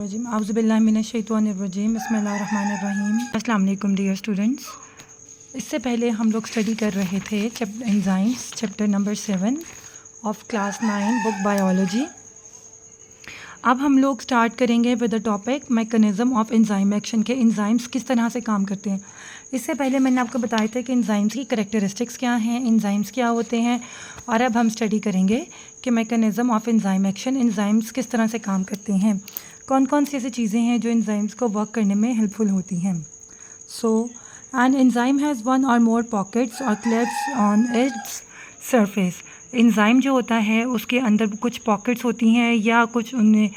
आउज़ुबिल्लाहिमिनश्शैतानिर्रजीम बिस्मिल्लाहिर्रहमानिर्रहीम। अस्सलाम वालेकुम डियर स्टूडेंट्स। इससे पहले हम लोग स्टडी कर रहे थे enzymes chapter number 7 of class 9 book biology. अब हम लोग स्टार्ट करेंगे with the topic mechanism of enzyme action के एंजाइम्स किस तरह से काम करते हैं। इससे पहले मैंने आपको बताया था कि एंजाइम्स की करैक्टरिस्टिक्स क्या हैं, एंजाइम्स क्या होते हैं, और अब हम स्टडी करेंगे कि mechanism of enzyme action, enzymes किस तरह से काम करते हैं, कौन कौन सी ऐसी चीज़ें हैं जो एंजाइम्स को वर्क करने में हेल्पफुल होती हैं। सो एन एंजाइम हैज़ वन और मोर पॉकेट्स और क्लेफ्ट्स ऑन इट्स सरफेस। एंजाइम जो होता है उसके अंदर कुछ पॉकेट्स होती हैं या कुछ उन्हें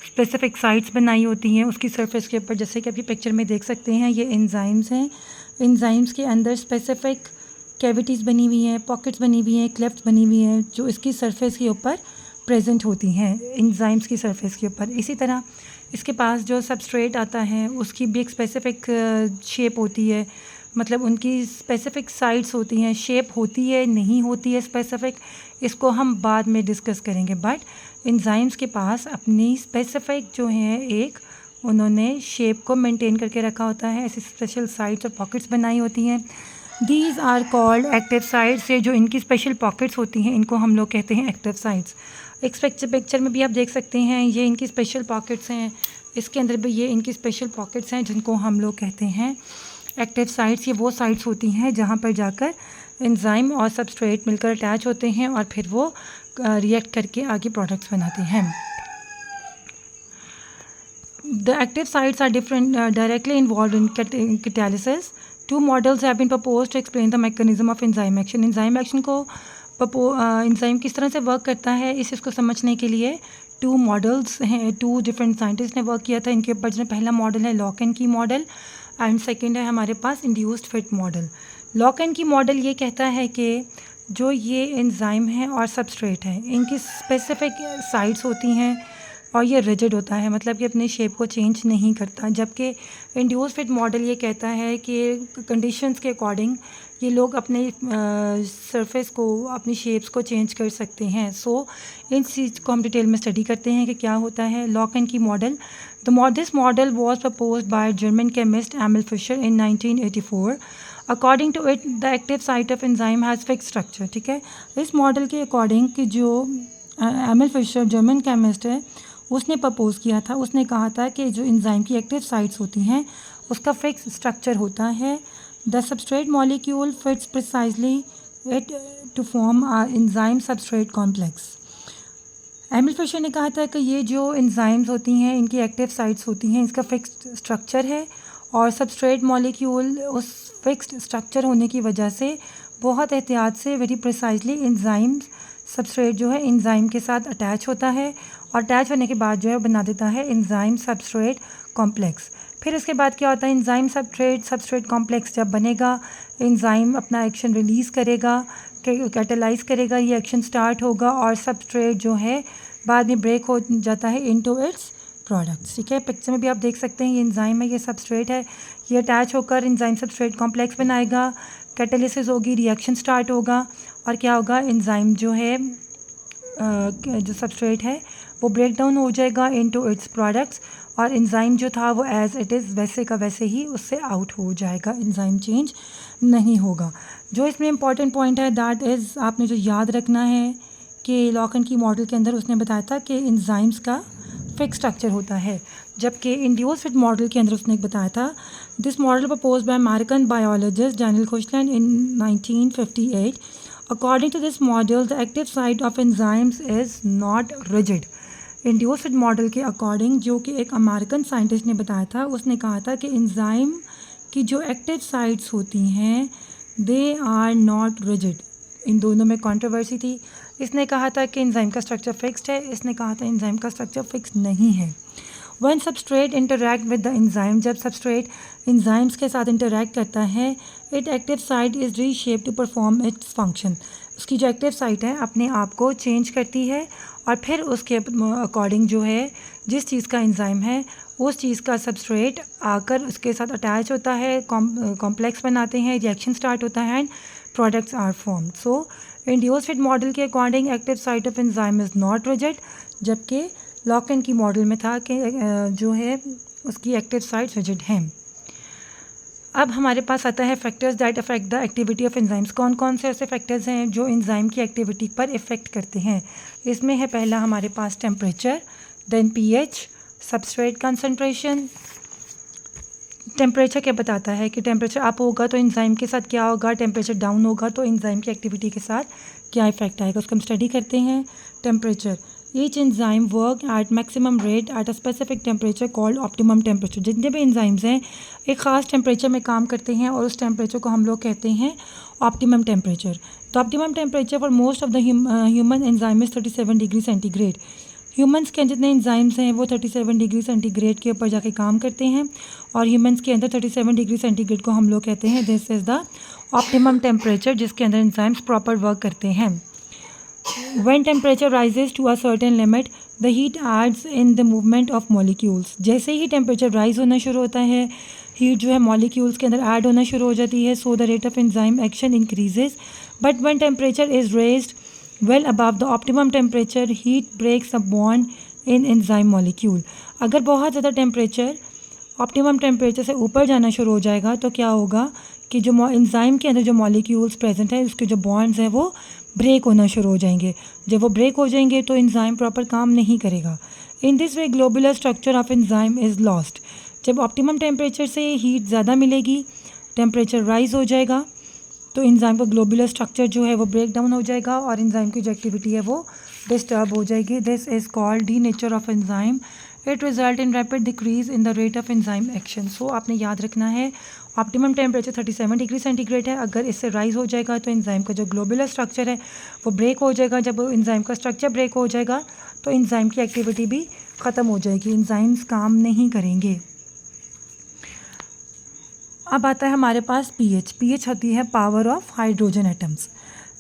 स्पेसिफिक साइट्स बनाई होती हैं उसकी सरफेस के ऊपर, जैसे कि अभी पिक्चर में देख सकते हैं ये एंजाइम्स हैं। एंजाइम्स के अंदर स्पेसिफिक कैविटीज़ बनी हुई हैं, पॉकेट्स बनी हुई हैं, क्लेफ्ट्स बनी हुई हैं जो इसकी सरफेस के ऊपर प्रेजेंट होती हैं एंजाइम्स की सरफेस के ऊपर। इसी तरह इसके पास जो सबस्ट्रेट आता है उसकी भी एक स्पेसिफिक शेप होती है, मतलब उनकी स्पेसिफिक साइड्स होती हैं, शेप होती है नहीं होती है स्पेसिफिक, इसको हम बाद में डिस्कस करेंगे। बट एंजाइम्स के पास अपनी स्पेसिफिक जो है एक उन्होंने शेप को मेंटेन करके रखा होता है, ऐसी स्पेशल साइड्स और पॉकेट्स बनाई होती हैं। These are called active sites. ये जो इनकी स्पेशल पॉकेट्स होती हैं इनको हम लोग कहते हैं एक्टिव साइट्स। एक पिक्चर में भी आप देख सकते हैं ये इनकी स्पेशल पॉकेट्स हैं, इसके अंदर भी ये इनकी स्पेशल पॉकेट्स हैं जिनको हम लोग कहते हैं एक्टिव साइट्स। ये वो साइट्स होती हैं जहाँ पर जाकर एंजाइम और सबस्ट्रेट मिलकर अटैच होते हैं और फिर वो रिएक्ट करके आगे प्रोडक्ट्स बनाते हैं। The active sites are different directly involve in catalysis. Two models have been proposed to explain the mechanism of enzyme action. Enzyme action को एंजाइम किस तरह से वर्क करता है इसको समझने के लिए टू मॉडल्स हैं, टू डिफरेंट साइंटिस्ट ने वर्क किया था इनके ऊपर। जिसमें पहला मॉडल है lock and key model and second है हमारे पास induced fit model. Lock and key model ये कहता है कि जो ये एंजाइम है और सबस्ट्रेट है इनकी स्पेसिफिक साइट्स होती हैं और ये रिजिड होता है, मतलब कि अपने शेप को चेंज नहीं करता। जबकि इंड्यूस्ड फिट मॉडल ये कहता है कि कंडीशंस के अकॉर्डिंग ये लोग अपने सरफेस को, अपनी शेप्स को चेंज कर सकते हैं। सो इन चीज़ को हम डिटेल में स्टडी करते हैं कि क्या होता है lock and key model. This model was proposed by German chemist Emil Fischer in 1984। According to it the active site of enzyme has fix structure. ठीक है, इस मॉडल के अकॉर्डिंग कि जो एमिल फिशर जर्मन केमिस्ट है उसने propose किया था, उसने कहा था कि जो एंजाइम की एक्टिव साइट्स होती हैं उसका फिक्स स्ट्रक्चर होता है। The substrate molecule fits precisely it to form a enzyme substrate complex. Emil Fischer ने कहा था कि ये जो एंजाइम्स होती हैं इनकी एक्टिव साइट्स होती हैं, इसका फिक्स्ड स्ट्रक्चर है और सबस्ट्रेट मॉलिक्यूल उस फिक्स्ड स्ट्रक्चर होने की वजह से बहुत एहतियात से वेरी प्रिसाइजली एंजाइम्स सबस्ट्रेट जो है एंजाइम के साथ अटैच होता है और अटैच होने के बाद जो है बना देता है एंजाइम सबस्ट्रेट कॉम्प्लेक्स। फिर इसके बाद क्या होता है एंजाइम सबस्ट्रेट कॉम्प्लेक्स जब बनेगा एंजाइम अपना एक्शन रिलीज़ करेगा, कैटालाइज करेगा, ये एक्शन स्टार्ट होगा और सबस्ट्रेट जो है बाद में ब्रेक हो जाता है इनटू इट्स प्रोडक्ट्स। ठीक है, पिक्चर में भी आप देख सकते हैं ये एंजाइम है, ये सबस्ट्रेट है, ये अटैच होकर एंजाइम सबस्ट्रेट कॉम्प्लेक्स बनाएगा, कैटालिसिस होगी, रिएक्शन स्टार्ट होगा और क्या होगा एंजाइम जो है जो सबस्ट्रेट है वो ब्रेक डाउन हो जाएगा इनटू इट्स प्रोडक्ट्स और एंजाइम जो था वो एज़ इट इज़ वैसे का वैसे ही उससे आउट हो जाएगा, एंजाइम चेंज नहीं होगा। जो इसमें इंपॉर्टेंट पॉइंट है दैट इज़ आपने जो याद रखना है कि लॉक एंड की मॉडल के अंदर उसने बताया था कि एंजाइम्स का फिक्स स्ट्रक्चर होता है, जबकि इंड्यूस्ड फिट मॉडल के अंदर उसने बताया था this model proposed by American biologist Daniel Koshland in 1958। According to this model, the active site of enzymes is not rigid. Induced fit model के अकॉर्डिंग जो कि एक अमेरिकन साइंटिस्ट ने बताया था, उसने कहा था कि एंजाइम की जो एक्टिव साइट्स होती हैं दे आर नॉट रिजिड। इन दोनों में कंट्रोवर्सी थी। इसने कहा था कि एंजाइम का स्ट्रक्चर फिक्स्ड है, इसने कहा था एंजाइम का स्ट्रक्चर फिक्स नहीं है। One substrate interact with the enzyme, जब सबस्ट्रेट एंजाइम्स के साथ इंटरैक्ट करता है it active site is reshape to perform its function. उसकी जो एक्टिव साइट है अपने आप को चेंज करती है और फिर उसके अकॉर्डिंग जो है जिस चीज़ का एंजाइम है उस चीज़ का सबस्ट्रेट आकर उसके साथ अटैच होता है, कॉम्प्लेक्स बनाते हैं, रिएक्शन स्टार्ट होता है end products are formed. So induced fit model के according active site of enzyme is not rigid, जबकि लॉकन की मॉडल में था कि जो है उसकी एक्टिव साइट्स रिजिड हैं। अब हमारे पास आता है factors that affect the activity of enzymes. कौन कौन से ऐसे फैक्टर्स हैं जो एंजाइम की एक्टिविटी पर इफ़ेक्ट करते हैं। इसमें है पहला हमारे पास temperature, then pH, substrate concentration. Temperature क्या बताता है कि टेम्परेचर अप होगा तो एंजाइम के साथ क्या होगा, टेम्परेचर डाउन होगा तो एंजाइम की एक्टिविटी के साथ क्या इफेक्ट आएगा, उसको हम स्टडी करते हैं। Temperature, each enzyme work at maximum rate at a specific temperature called optimum temperature. जितने भी एंजाइम्स हैं एक ख़ास टेम्परेचर में काम करते हैं और उस टेम्परेचर को हम लोग कहते हैं ऑप्टिमम टेम्परेचर। तो optimum temperature for most of the human enzyme is 37 degree centigrade. Humans के जितने एंजाइम्स हैं वो 37 डिग्री सेंटीग्रेड के ऊपर जाके काम करते हैं और ह्यूमंस के अंदर 37 डिग्री सेंटीग्रेड को हम लोग कहते हैं this is the optimum temperature जिसके अंदर एंजाइम्स प्रॉपर वर्क करते हैं। When temperature rises to a certain limit, the heat adds in the movement of molecules। जैसे ही टेम्परेचर राइज होना शुरू होता है हीट जो है मॉलिक्यूल्स के अंदर ऐड होना शुरू हो जाती है, so the rate of enzyme action increases. But when temperature is raised well above the optimum temperature, heat breaks a bond in enzyme molecule। अगर बहुत ज़्यादा टेम्परेचर ऑप्टिमम टेम्परेचर से ऊपर जाना शुरू हो जाएगा तो क्या होगा कि जो एंजाइम के अंदर जो मॉलिक्यूल्स प्रेजेंट है उसके जो बॉन्ड्स हैं वो ब्रेक होना शुरू हो जाएंगे। जब वो ब्रेक हो जाएंगे तो एंजाइम प्रॉपर काम नहीं करेगा। In this way globular structure of enzyme is lost. जब ऑप्टिमम टेम्परेचर से हीट ज़्यादा मिलेगी, टेम्परेचर राइज हो जाएगा तो एंजाइम का ग्लोबुलर स्ट्रक्चर जो है वो ब्रेक डाउन हो जाएगा और एंजाइम की जो एक्टिविटी है वो डिस्टर्ब हो जाएगी। This is called denature of enzyme. It result in rapid decrease in the rate of enzyme action. So आपने याद रखना है ऑप्टिमम टेम्परेचर 37 डिग्री सेंटीग्रेड है। अगर इससे राइज हो जाएगा तो एंजाइम का जो ग्लोबुलर स्ट्रक्चर है वो ब्रेक हो जाएगा। जब एंजाइम का स्ट्रक्चर ब्रेक हो जाएगा तो एंजाइम की एक्टिविटी भी ख़त्म हो जाएगी, एंजाइम्स काम नहीं करेंगे। अब आता है हमारे पास पीएच। पीएच होती है पावर ऑफ हाइड्रोजन एटम्स।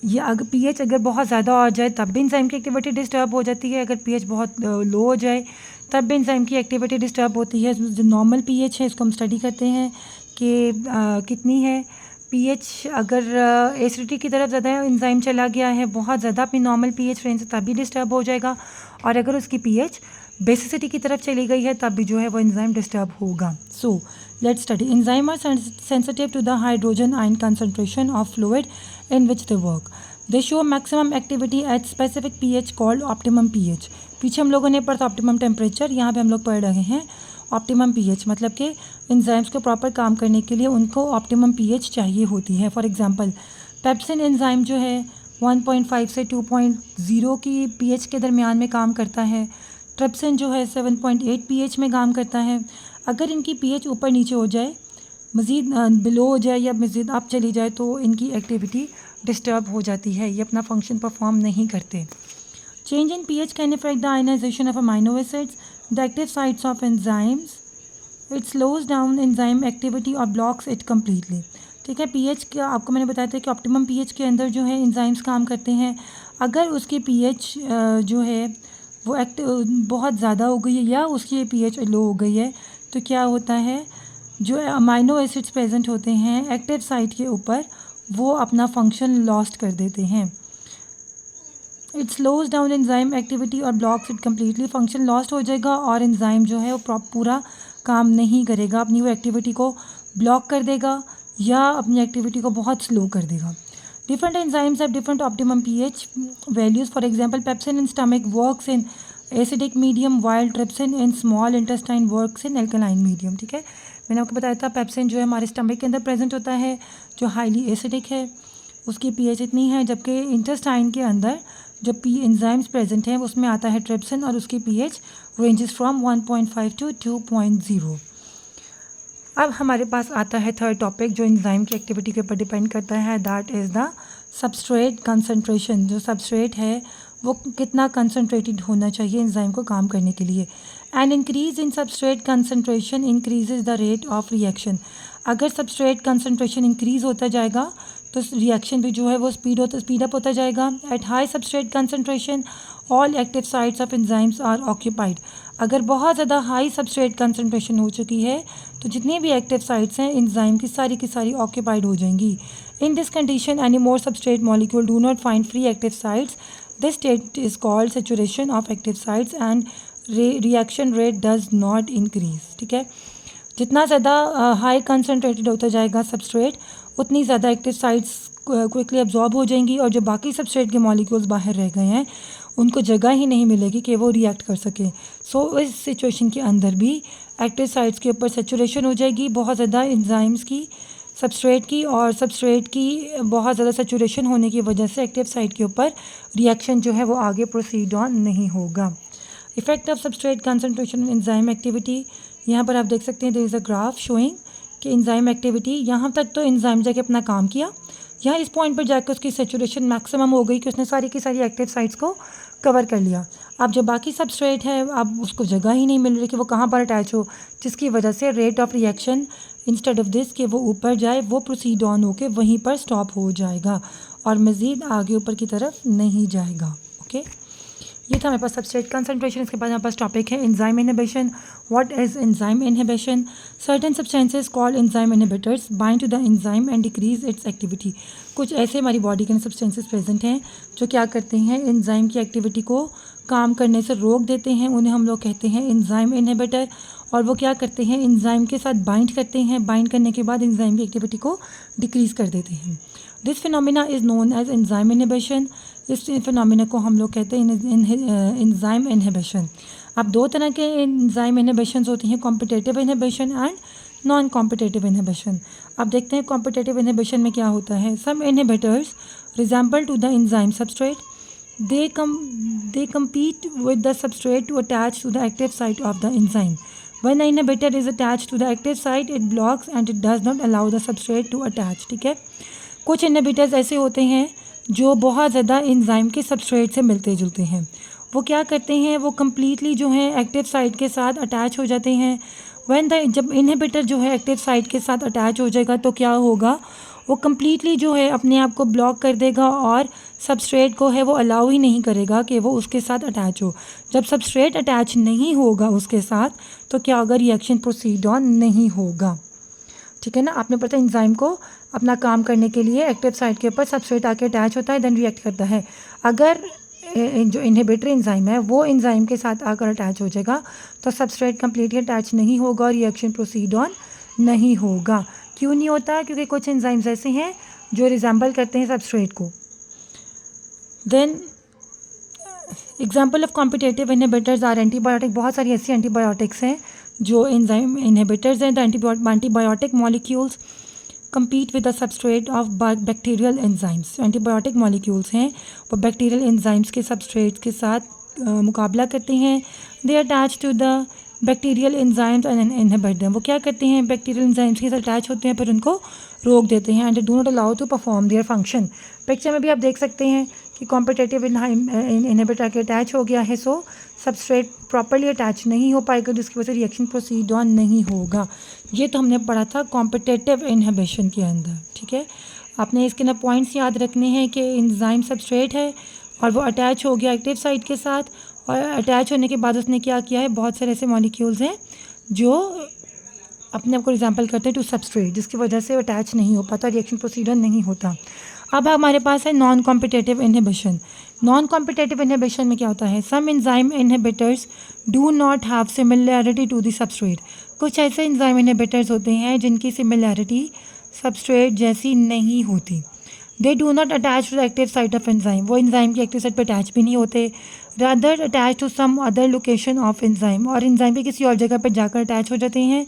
ये अगर पीएच अगर बहुत ज़्यादा हो जाए तब भी एंजाइम की एक्टिविटी डिस्टर्ब हो जाती है। अगर पीएच बहुत लो हो जाए तब भी एंजाइम की एक्टिविटी डिस्टर्ब होती है। जो नॉर्मल पीएच है इसको हम स्टडी करते हैं कि कितनी है पीएच। अगर एसिडिटी की तरफ ज़्यादा एंजाइम चला गया है बहुत ज़्यादा अपनी नॉर्मल पीएच रेंज से तब भी डिस्टर्ब हो जाएगा और अगर उसकी पीएच बेसिसिटी की तरफ चली गई है तब भी जो है वो एंजाइम डिस्टर्ब होगा। सो let's study enzyme are sensitive to the hydrogen ion concentration of fluid in which they work। they show maximum activity at specific pH called optimum pH। पीछे हम लोगों ने पढ़ा था ऑप्टिमम टेम्परेचर, यहाँ पे हम लोग पढ़ रहे हैं ऑप्टिमम pH। मतलब कि एंजाइम्स को प्रॉपर काम करने के लिए उनको ऑप्टिमम pH चाहिए होती है। फॉर एग्जांपल पेप्सिन एंजाइम जो है 1.5 से 2.0 की pH के दरमियान में काम करता है। ट्रिप्सिन जो है 7.8 pH में काम करता है। अगर इनकी pH ऊपर नीचे हो जाए, मज़ीद बिलो हो जाए या मज़ीद अप चली जाए तो इनकी एक्टिविटी डिस्टर्ब हो जाती है, ये अपना फंक्शन परफॉर्म नहीं करते। Change in pH can effect the ionisation of amino acids, the active sites of enzymes. It slows down enzyme activity और ब्लॉक्स इट कम्प्लीटली। ठीक है, pH का आपको मैंने बताया था कि ऑप्टिमम pH के अंदर जो है एंजाइम्स काम करते हैं। अगर उसकी pH जो है वो बहुत ज़्यादा हो गई है या उसकी pH लो हो गई है तो क्या होता है, जो अमाइनो एसिड्स प्रेजेंट होते हैं एक्टिव साइट के ऊपर वो अपना फंक्शन लॉस्ट कर देते हैं। It slows down enzyme activity और blocks it completely. Function lost हो जाएगा और एंजाइम जो है वो पूरा काम नहीं करेगा, अपनी वो एक्टिविटी को ब्लॉक कर देगा या अपनी एक्टिविटी को बहुत स्लो कर देगा। Different enzymes have different optimum pH values. For example pepsin in stomach works in acidic medium while trypsin in small intestine works in alkaline medium. ठीक है, मैंने आपको बताया था पेप्सिन जो है हमारे स्टमक के अंदर प्रेजेंट होता है जो हाईली एसिडिक है, उसकी pH इतनी है, जबकि इंटेस्टाइन के अंदर जो एंजाइम्स प्रेजेंट हैं उसमें आता है ट्रिप्सिन और उसकी pH रेंजेस फ्रॉम 1.5 टू 2.0। अब हमारे पास आता है थर्ड टॉपिक जो एंजाइम की एक्टिविटी के ऊपर डिपेंड करता है, that is the substrate concentration. जो सबस्ट्रेट है वो कितना कंसनट्रेटेड होना चाहिए एंजाइम को काम करने के लिए। And increase in substrate concentration increases the rate of reaction. अगर सबस्ट्रेट कंसंट्रेशन इंक्रीज होता जाएगा तो रिएक्शन भी जो है वो स्पीड अप होता जाएगा। At high substrate concentration all active sites of enzymes are occupied. अगर बहुत ज़्यादा हाई सबस्ट्रेट कंसंट्रेशन हो चुकी है तो जितनी भी एक्टिव साइट्स हैं एंजाइम की सारी ऑक्यूपाइड हो जाएंगी। In this condition any more substrate molecule do not find free active sites. This state is called saturation of active sites and reaction rate does not increase. ठीक है, जितना ज़्यादा high concentrated होता जाएगा सबस्ट्रेट, उतनी ज़्यादा एक्टिव साइट्स क्विकली एब्जॉर्ब हो जाएंगी और जो बाकी सबस्ट्रेट के मॉलिक्यूल्स बाहर रह गए हैं उनको जगह ही नहीं मिलेगी कि वो रिएक्ट कर सके। सो इस सिचुएशन के अंदर भी एक्टिव साइट्स के ऊपर सेचुरेशन हो जाएगी बहुत ज़्यादा एंजाइम्स की, सबस्ट्रेट की, और सबस्ट्रेट की बहुत ज़्यादा सेचुरेशन होने की वजह से एक्टिव साइट के ऊपर रिएक्शन जो है वो आगे प्रोसीड ऑन नहीं होगा। Effect of substrate concentration enzyme activity, यहाँ पर आप देख सकते हैं there is a graph showing कि एंजाइम एक्टिविटी, यहाँ तक तो एंजाइम जाके अपना काम किया, यहाँ इस पॉइंट पर जाकर उसकी सेचुरेशन मैक्सिमम हो गई कि उसने सारी की सारी एक्टिव साइट्स को कवर कर लिया। अब जो बाकी सबस्ट्रेट है अब उसको जगह ही नहीं मिल रही कि वो कहाँ पर अटैच हो, जिसकी वजह से rate of reaction instead of this कि वो ऊपर जाए वो प्रोसीड ऑन होके वहीं पर स्टॉप हो जाएगा और मज़ीद आगे ऊपर की तरफ नहीं जाएगा। ओके, ये था हमारे पास सबस्ट्रेट कंसंट्रेशन। इसके बाद हमारे पास टॉपिक है enzyme inhibition. What is enzyme inhibition? Certain substances called enzyme inhibitors bind to the enzyme and decrease its activity. कुछ ऐसे हमारी बॉडी के सब्सटेंसेस प्रेजेंट हैं जो क्या करते हैं, एंजाइम की एक्टिविटी को काम करने से रोक देते हैं, उन्हें हम लोग कहते हैं एंजाइम इनहिबिटर। और वो क्या करते हैं, एंजाइम के साथ बाइंड करते हैं, बाइंड करने के बाद एंजाइम की एक्टिविटी को डिक्रीज़ कर देते हैं। This phenomena is known as enzyme inhibition. इस फिनोमिना को हम लोग कहते हैं एंजाइम इनहिबिशन। अब दो तरह के एंजाइम इनहिबिशंस होती हैं, competitive inhibition and non competitive inhibition. अब देखते हैं कॉम्पिटिटिव इनहिबिशन में क्या होता है। Some inhibitors resemble to the enzyme substrate, they compete with the substrate to attach to the active site of the enzyme. When the inhibitor is attached to the active site, it blocks and it does not allow the substrate to attach. ठीक है, कुछ inhibitors ऐसे होते हैं जो बहुत ज़्यादा enzyme के सबस्ट्रेट से मिलते जुलते हैं। वो क्या करते हैं, वो कम्प्लीटली जो है एक्टिव साइट के साथ अटैच हो जाते हैं। जब इनहिबिटर जो है एक्टिव साइट के साथ अटैच हो जाएगा तो क्या होगा, वो कम्प्लीटली जो है अपने आप को ब्लॉक कर देगा और सबस्ट्रेट को है वो अलाउ ही नहीं करेगा कि वो उसके साथ अटैच हो। जब सबस्ट्रेट अटैच नहीं होगा उसके साथ तो क्या होगा, रिएक्शन प्रोसीड ऑन नहीं होगा। ठीक है ना, आपने पता एंजाइम को अपना काम करने के लिए एक्टिव साइट के ऊपर सबस्ट्रेट आके अटैच होता है, देन रिएक्ट करता है। अगर जो इनहिबिटर एंजाइम है वो एंजाइम के साथ आकर अटैच हो जाएगा तो सबस्ट्रेट कम्प्लीटली अटैच नहीं होगा और रिएक्शन प्रोसीड ऑन नहीं होगा। क्यों नहीं होता, क्योंकि कुछ एंजाइम्स ऐसे हैं जो रिजेंबल करते हैं सबस्ट्रेट को। Then example of competitive inhibitors are antibiotic. बहुत सारी ऐसी एंटीबायोटिक्स हैं जो एंजाइम इनहिबिटर्स हैं। The antibiotic molecules compete with the substrate of bacterial enzymes. Antibiotic molecules हैं वो बैक्टीरियल एंजाइम्स के सबस्ट्रेट के साथ मुकाबला करते हैं। They attach to the bacterial enzymes and inhibit them. वो क्या करते हैं, बैक्टीरियल एंजाइम्स के साथ अटैच होते हैं पर उनको रोक देते हैं and do not allow to perform their function. Picture में भी आप देख सकते हैं कि कॉम्पिटिटिव इनहिबिटर के अटैच हो गया है, सो सबस्ट्रेट प्रॉपर्ली अटैच नहीं हो पाएगा जिसकी वजह से रिएक्शन प्रोसीड ऑन नहीं होगा। ये तो हमने पढ़ा था कॉम्पिटिटिव इनहिबिशन के अंदर। ठीक है, आपने इसके ना पॉइंट्स याद रखने हैं कि एंजाइम सबस्ट्रेट है और वो अटैच हो गया एक्टिव साइट के साथ, और अटैच होने के बाद उसने क्या किया है, बहुत सारे ऐसे मॉलिक्यूल्स हैं जो अपने आप को रिजेंबल करते हैं टू सबस्ट्रेट, जिसकी वजह से अटैच नहीं हो पाता, रिएक्शन प्रोसीड ऑन नहीं होता। अब हमारे पास है non competitive inhibition. Non competitive inhibition में क्या होता है, some enzyme inhibitors do not have similarity to the substrate. कुछ ऐसे एंजाइम इनहिबिटर्स होते हैं जिनकी सिमिलैरिटी सबस्ट्रेट जैसी नहीं होती। They do not attach to the active site of enzyme. वो एंजाइम की एक्टिव साइट पर अटैच भी नहीं होते। Rather attach to some other location of enzyme, और एंजाइम के किसी और जगह पर जाकर अटैच हो जाते हैं।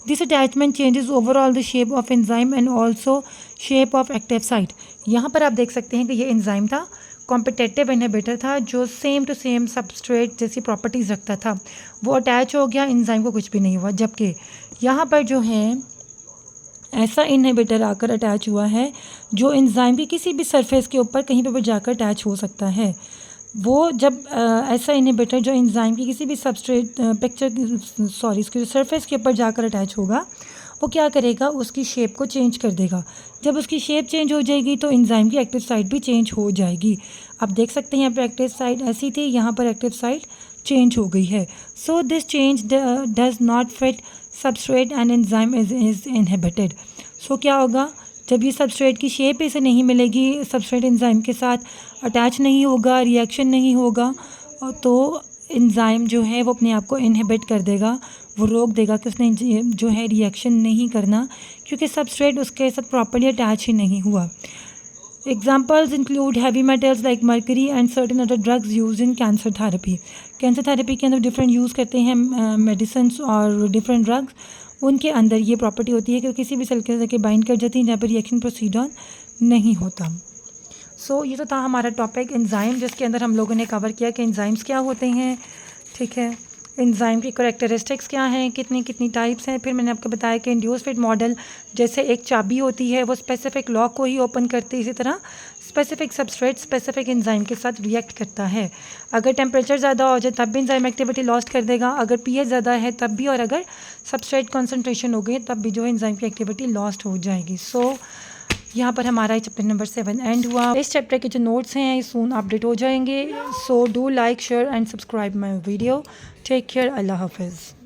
This attachment changes overall the shape of enzyme and also shape of active site. यहाँ पर आप देख सकते हैं कि ये एंजाइम था, कॉम्पिटिटिव इनहिबिटर था जो सेम टू सेम सबस्ट्रेट जैसी प्रॉपर्टीज़ रखता था। वो अटैच हो गया, एंजाइम को कुछ भी नहीं हुआ। जबकि यहाँ पर जो है ऐसा इनहिबिटर आकर अटैच हुआ है जो एंजाइम की किसी भी सरफेस के ऊपर कहीं पर भी जाकर अटैच हो सकता है। वो जब ऐसा इनहिबिटर जो एंजाइम की किसी भी सबस्ट्रेट इसके सरफेस के ऊपर जाकर अटैच होगा, वो क्या करेगा, उसकी शेप को चेंज कर देगा। जब उसकी शेप चेंज हो जाएगी तो एंजाइम की एक्टिव साइट भी चेंज हो जाएगी। आप देख सकते हैं यहाँ पर एक्टिव साइट ऐसी थी, यहाँ पर एक्टिव साइट चेंज हो गई है। So this change does not fit substrate and enzyme is inhibited. So क्या होगा, जब ये सबस्ट्रेट की शेप इसे नहीं मिलेगी, सबस्ट्रेट एंजाइम के साथ अटैच नहीं होगा, रिएक्शन नहीं होगा, तो एंजाइम जो है वो अपने आप को इनहिबिट कर देगा, वो रोक देगा कि उसने जो है रिएक्शन नहीं करना, क्योंकि सबस्ट्रेट उसके साथ प्रॉपर्ली अटैच ही नहीं हुआ। Examples include heavy metals like mercury and certain other drugs used in cancer therapy. Cancer therapy के अंदर डिफरेंट यूज़ करते हैं मेडिसिन्स और डिफरेंट ड्रग्स, उनके अंदर ये प्रॉपर्टी होती है कि किसी भी सेल के जाके बाइंड कर जाती है जहाँ पर रिएक्शन प्रोसीड ऑन नहीं होता। सो ये तो था हमारा टॉपिक एंजाइम, जिसके अंदर हम लोगों ने कवर किया कि एंजाइम्स क्या होते हैं, ठीक है, एंजाइम की करैक्टरिस्टिक्स क्या हैं, कितनी कितनी टाइप्स हैं। फिर मैंने आपको बताया कि इंड्यूस फिट मॉडल जैसे एक चाबी होती है, वो स्पेसिफिक लॉक को ही ओपन करती है, इसी तरह स्पेसिफिक सबस्ट्रेट स्पेसिफिक एंजाइम के साथ रिएक्ट करता है। अगर टेम्परेचर ज़्यादा हो जाए तब भी एंजाइम एक्टिविटी लॉस्ट कर देगा, अगर पीएच ज़्यादा है तब भी, और अगर सबस्ट्रेट कॉन्सेंट्रेशन हो गई तब भी जो है एंजाइम की एक्टिविटी लॉस्ट हो जाएगी। सो यहाँ पर हमारा चैप्टर नंबर 7 एंड हुआ। इस चैप्टर के जो नोट्स हैं सून अपडेट हो जाएंगे। So do like share and subscribe my video. Take care, अल्लाह हाफिज़।